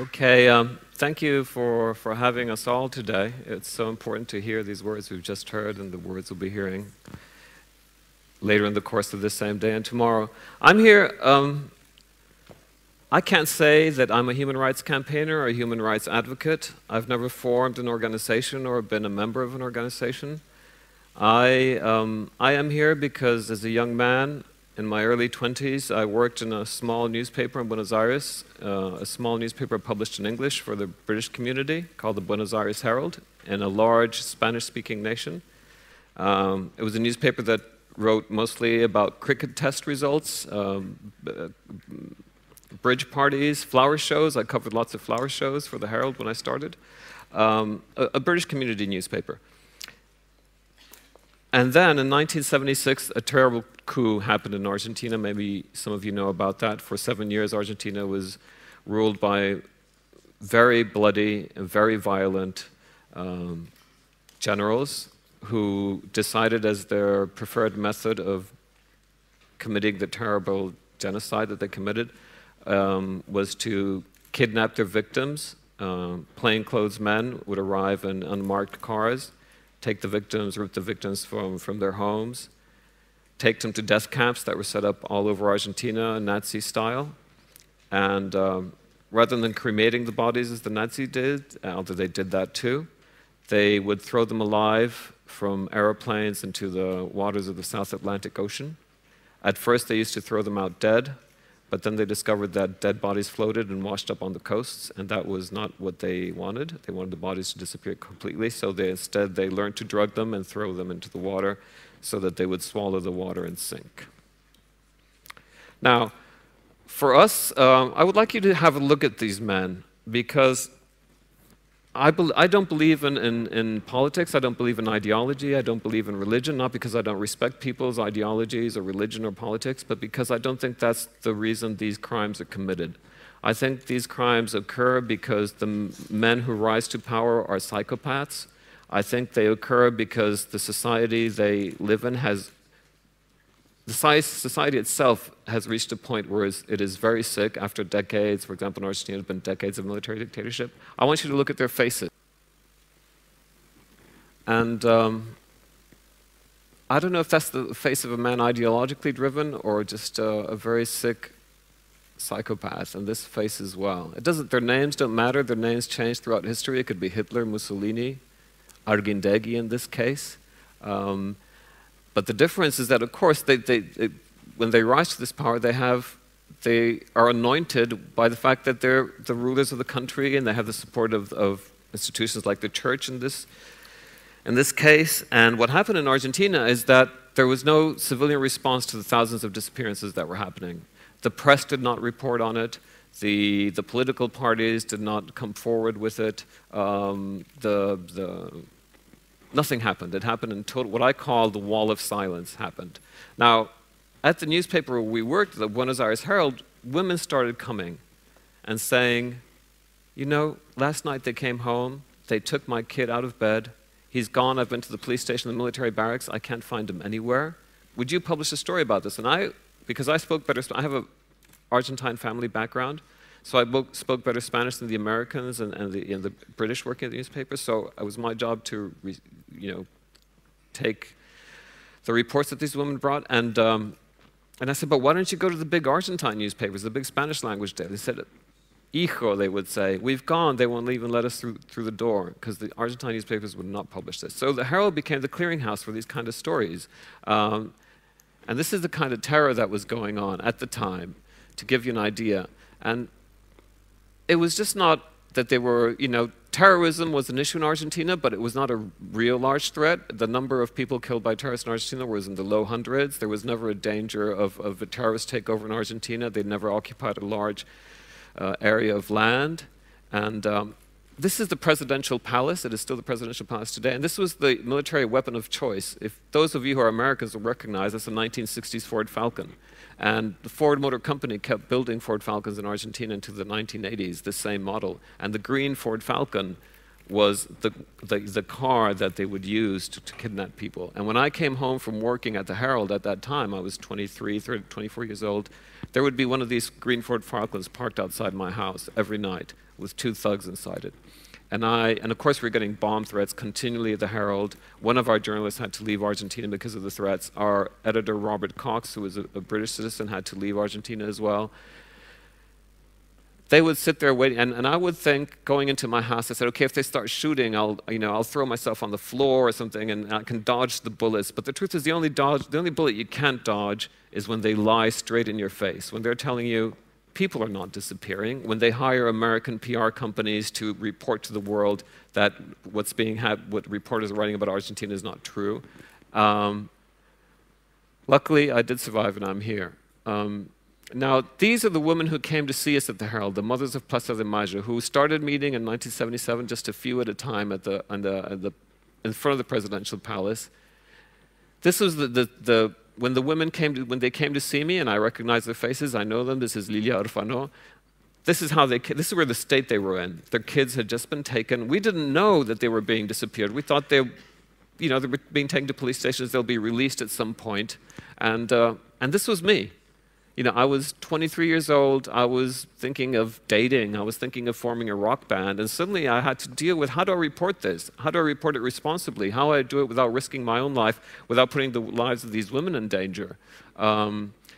Okay, thank you for having us all today. It's so important to hear these words we've just heard and the words we'll be hearing later in the course of this same day and tomorrow. I'm here, I can't say that I'm a human rights campaigner or a human rights advocate. I've never formed an organization or been a member of an organization. I am here because as a young man, in my early 20s, I worked in a small newspaper in Buenos Aires, a small newspaper published in English for the British community called the Buenos Aires Herald in a large Spanish-speaking nation. It was a newspaper that wrote mostly about cricket test results, bridge parties, flower shows. I covered lots of flower shows for the Herald when I started. A British community newspaper. And then in 1976, a terrible coup happened in Argentina. Maybe some of you know about that. For 7 years, Argentina was ruled by very bloody and very violent generals who decided as their preferred method of committing the terrible genocide that they committed was to kidnap their victims. Plainclothes men would arrive in unmarked cars, take the victims, root the victims from their homes, take them to death camps that were set up all over Argentina, Nazi style. And rather than cremating the bodies as the Nazis did, although they did that too, they would throw them alive from aeroplanes into the waters of the South Atlantic Ocean. At first, they used to throw them out dead, but then they discovered that dead bodies floated and washed up on the coasts, and that was not what they wanted. They wanted the bodies to disappear completely, so instead they learned to drug them and throw them into the water so that they would swallow the water and sink. Now, for us, I would like you to have a look at these men, because I don't believe in politics, I don't believe in ideology, I don't believe in religion, not because I don't respect people's ideologies or religion or politics, but because I don't think that's the reason these crimes are committed. I think these crimes occur because the men who rise to power are psychopaths. I think they occur because the society they live in society itself has reached a point where it is very sick after decades. For example, in Argentina, there's been decades of military dictatorship. I want you to look at their faces. And I don't know if that's the face of a man ideologically driven or just a very sick psychopath, and this face as well. Their names don't matter. Their names change throughout history. It could be Hitler, Mussolini, Arguindegui in this case. But the difference is that, of course, when they rise to this power, they are anointed by the fact that they're the rulers of the country, and they have the support of institutions like the church in this case. And what happened in Argentina is that there was no civilian response to the thousands of disappearances that were happening. The press did not report on it. The political parties did not come forward with it. Nothing happened. It happened in total, what I call the wall of silence happened. Now, at the newspaper where we worked, the Buenos Aires Herald, women started coming and saying, you know, last night they came home, they took my kid out of bed, he's gone, I've been to the police station, the military barracks, I can't find him anywhere. Would you publish a story about this? And because I spoke better, I have an Argentine family background, so I spoke better Spanish than the Americans and the British working at the newspaper, so it was my job to take the reports that these women brought, and I said, but why don't you go to the big Argentine newspapers, the big Spanish language daily? They said, hijo, they would say, we've gone, they won't even let us through the door, because the Argentine newspapers would not publish this. So the Herald became the clearinghouse for these kind of stories. And this is the kind of terror that was going on at the time, to give you an idea. And it was just not that they were, terrorism was an issue in Argentina, but it was not a real large threat. The number of people killed by terrorists in Argentina was in the low hundreds. There was never a danger of a terrorist takeover in Argentina. They never occupied a large area of land. And this is the presidential palace. It is still the presidential palace today. And this was the military weapon of choice. If those of you who are Americans will recognize, it's a 1960s Ford Falcon. And the Ford Motor Company kept building Ford Falcons in Argentina into the 1980s, the same model. And the green Ford Falcon was the car that they would use to kidnap people. And when I came home from working at the Herald at that time, I was 23, 30, 24 years old, there would be one of these green Ford Falcons parked outside my house every night with 2 thugs inside it. And of course, we were getting bomb threats continually at the Herald. One of our journalists had to leave Argentina because of the threats. Our editor, Robert Cox, who was a British citizen, had to leave Argentina as well. They would sit there waiting, and I would think, going into my house, I said, okay, if they start shooting, I'll throw myself on the floor or something, and I can dodge the bullets. But the truth is, the only bullet you can't dodge is when they lie straight in your face, when they're telling you people are not disappearing, when they hire American PR companies to report to the world that what reporters are writing about Argentina is not true. Luckily, I did survive, and I'm here. Now, these are the women who came to see us at the Herald, the mothers of Plaza de Mayo, who started meeting in 1977, just a few at a time in front of the presidential palace. This was when they came to see me, and I recognize their faces. I know them. This is Lilia Orfano. This is where the state they were in. Their kids had just been taken. We didn't know that they were being disappeared. We thought they were being taken to police stations. They'll be released at some point. And this was me. I was 23 years old. I was thinking of dating. I was thinking of forming a rock band. And suddenly I had to deal with, how do I report this? How do I report it responsibly? How do I do it without risking my own life, without putting the lives of these women in danger?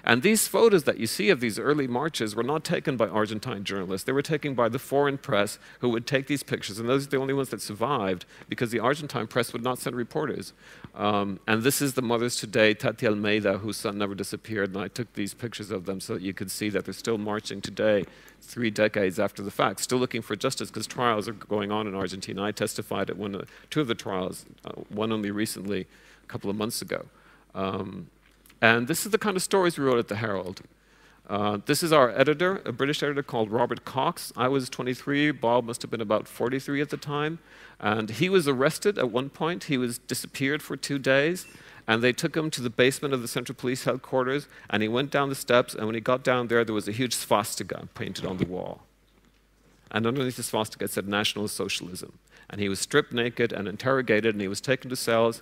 And these photos that you see of these early marches were not taken by Argentine journalists. They were taken by the foreign press, who would take these pictures. And those are the only ones that survived, because the Argentine press would not send reporters. And this is the mothers today, Tati Almeida, whose son never disappeared. And I took these pictures of them so that you could see that they're still marching today, 3 decades after the fact, still looking for justice, because trials are going on in Argentina. I testified at 2 of the trials, one only recently, a couple of months ago. And this is the kind of stories we wrote at the Herald. This is our editor, a British editor called Robert Cox. I was 23, Bob must have been about 43 at the time. And he was arrested at one point. He was disappeared for 2 days. And they took him to the basement of the Central Police Headquarters. And he went down the steps. And when he got down there was a huge swastika painted on the wall. And underneath the swastika it said National Socialism. And he was stripped naked and interrogated. And he was taken to cells.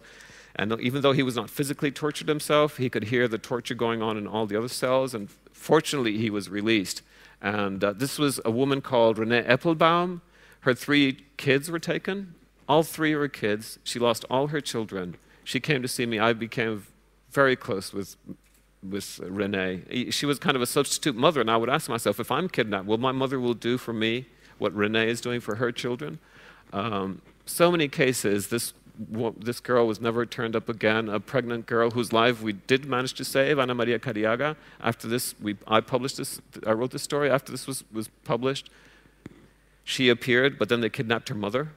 And even though he was not physically tortured himself, he could hear the torture going on in all the other cells. And fortunately, he was released. And this was a woman called Renee Eppelbaum. Her 3 kids were taken. All 3 were kids. She lost all her children. She came to see me. I became very close with Renee. She was kind of a substitute mother. And I would ask myself, if I'm kidnapped, will my mother do for me what Renee is doing for her children? So many cases. This girl was never turned up again, a pregnant girl whose life we did manage to save, Ana Maria Cariaga. After this, I wrote this story. After this was published, she appeared, but then they kidnapped her mother,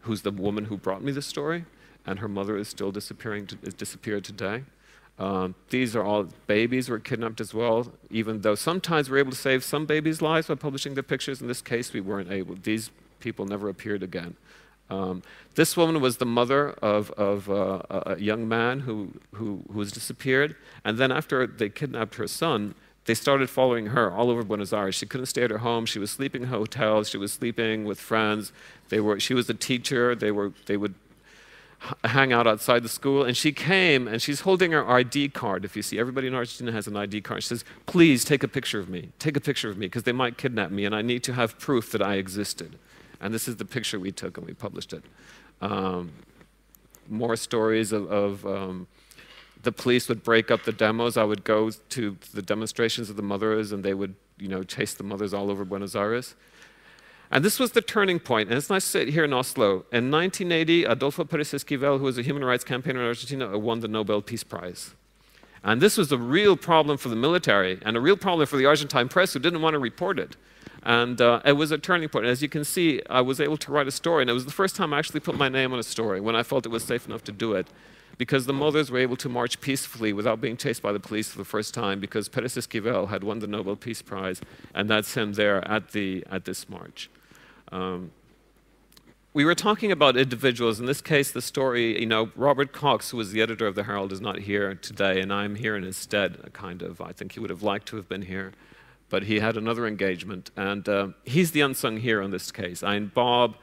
who's the woman who brought me the story, and her mother is still disappeared today. These are all babies were kidnapped as well, even though sometimes we're able to save some babies' lives by publishing their pictures. In this case, we weren't able. These people never appeared again. This woman was the mother of a young man who was disappeared, and then after they kidnapped her son, they started following her all over Buenos Aires. She couldn't stay at her home. She was sleeping in hotels. She was sleeping with friends. She was a teacher. They would hang out outside the school, and she came, and she's holding her ID card. If you see, everybody in Argentina has an ID card. She says, please take a picture of me. Take a picture of me, because they might kidnap me, and I need to have proof that I existed. And this is the picture we took, and we published it. More stories of the police would break up the demos. I would go to the demonstrations of the mothers, and they would chase the mothers all over Buenos Aires. And this was the turning point. And it's nice to sit here in Oslo. In 1980, Adolfo Pérez Esquivel, who was a human rights campaigner in Argentina, won the Nobel Peace Prize. And this was a real problem for the military, and a real problem for the Argentine press, who didn't want to report it. And it was a turning point. As you can see, I was able to write a story, and it was the first time I actually put my name on a story, when I felt it was safe enough to do it, because the mothers were able to march peacefully without being chased by the police for the first time, because Pérez Esquivel had won the Nobel Peace Prize, and that's him there at this march. We were talking about individuals. In this case, the story, Robert Cox, who was the editor of the Herald, is not here today, and I'm here in his stead, kind of. I think he would have liked to have been here. But he had another engagement, and he's the unsung hero in this case. Bob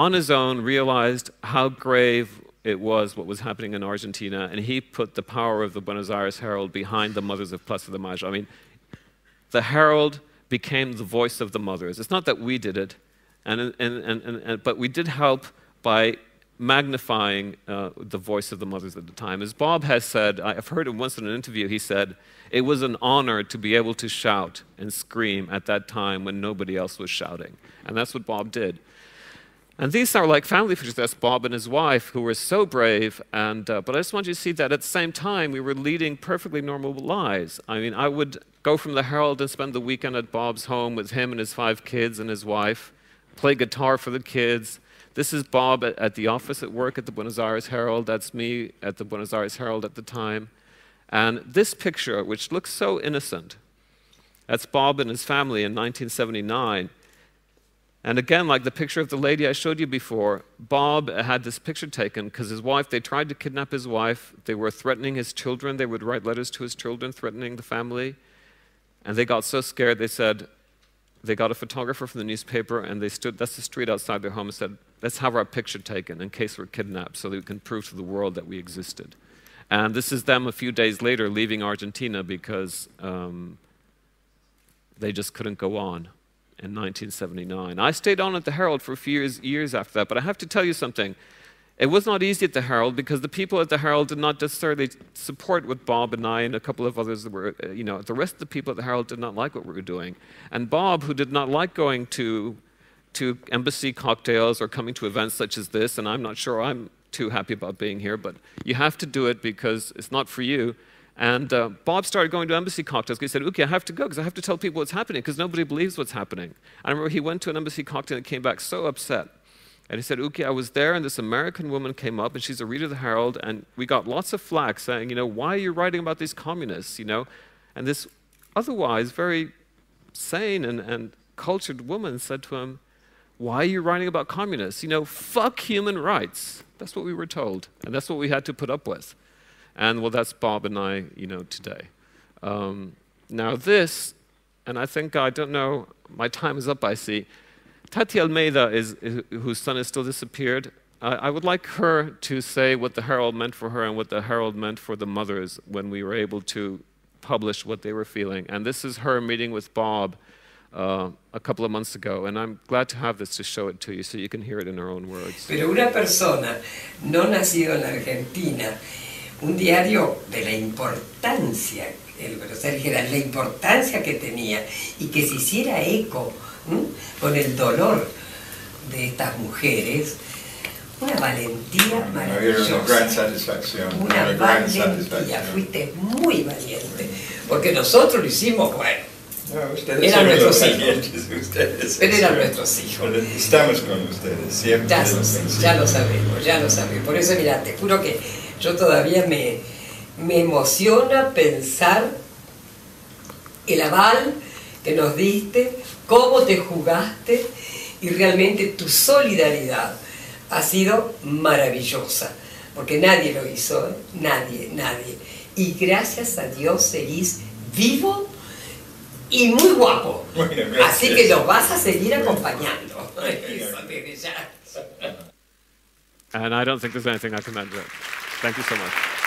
on his own, realized how grave it was what was happening in Argentina, and he put the power of the Buenos Aires Herald behind the mothers of Plaza de Mayo. I mean, the Herald became the voice of the mothers. It's not that we did it, but we did help by magnifying the voice of the mothers at the time. As Bob has said, I've heard him once in an interview, he said, it was an honor to be able to shout and scream at that time when nobody else was shouting. And that's what Bob did. And these are like family pictures. That's Bob and his wife, who were so brave. But I just want you to see that at the same time, we were leading perfectly normal lives. I mean, I would go from the Herald and spend the weekend at Bob's home with him and his 5 kids and his wife, play guitar for the kids. This is Bob at the office at work at the Buenos Aires Herald. That's me at the Buenos Aires Herald at the time. And this picture, which looks so innocent, that's Bob and his family in 1979. And again, like the picture of the lady I showed you before, Bob had this picture taken because his wife, they tried to kidnap his wife. They were threatening his children. They would write letters to his children threatening the family. And they got so scared, they said, they got a photographer from the newspaper and they stood, that's the street outside their home, and said, let's have our picture taken in case we're kidnapped so that we can prove to the world that we existed. And this is them a few days later leaving Argentina because they just couldn't go on. In 1979. I stayed on at the Herald for a few years after that, but I have to tell you something. It was not easy at the Herald because the people at the Herald did not necessarily support what Bob and I and a couple of others that were, the rest of the people at the Herald did not like what we were doing. And Bob, who did not like going to embassy cocktails or coming to events such as this, and I'm not sure I'm too happy about being here, but you have to do it because it's not for you. And Bob started going to embassy cocktails. He said, Uki, I have to go because I have to tell people what's happening because nobody believes what's happening. I remember he went to an embassy cocktail and came back so upset. And he said, Uki, I was there and this American woman came up and she's a reader of the Herald and we got lots of flack saying, why are you writing about these communists, And this otherwise very sane and cultured woman said to him, why are you writing about communists? Fuck human rights. That's what we were told. And that's what we had to put up with. And well, that's Bob and I, today. Now this, and I think, I don't know, my time is up, I see. Tati Almeida, whose son has still disappeared. I would like her to say what the Herald meant for her and what the Herald meant for the mothers when we were able to publish what they were feeling. And this is her meeting with Bob a couple of months ago. And I'm glad to have this to show it to you so you can hear it in her own words. Pero una persona no nacido en la Argentina, un diario de la importancia, el Buenos Aires Herald, la importancia que tenía y que se hiciera eco con el dolor de estas mujeres, una valentía maravillosa. Una valentía, fuiste muy valiente, porque nosotros lo hicimos, bueno, eran nuestros hijos, pero eran nuestros hijos. Estamos con ustedes, siempre. Ya lo sabemos. Por eso, mira, te juro que yo todavía me emociona pensar el aval que nos diste, cómo te jugaste y realmente tu solidaridad ha sido maravillosa, porque nadie lo hizo, ¿eh? Nadie. Y gracias a Dios seguís vivo y muy guapo. Bueno, así que nos vas a seguir acompañando. And I don't think there's anything I can add to it. Thank you so much.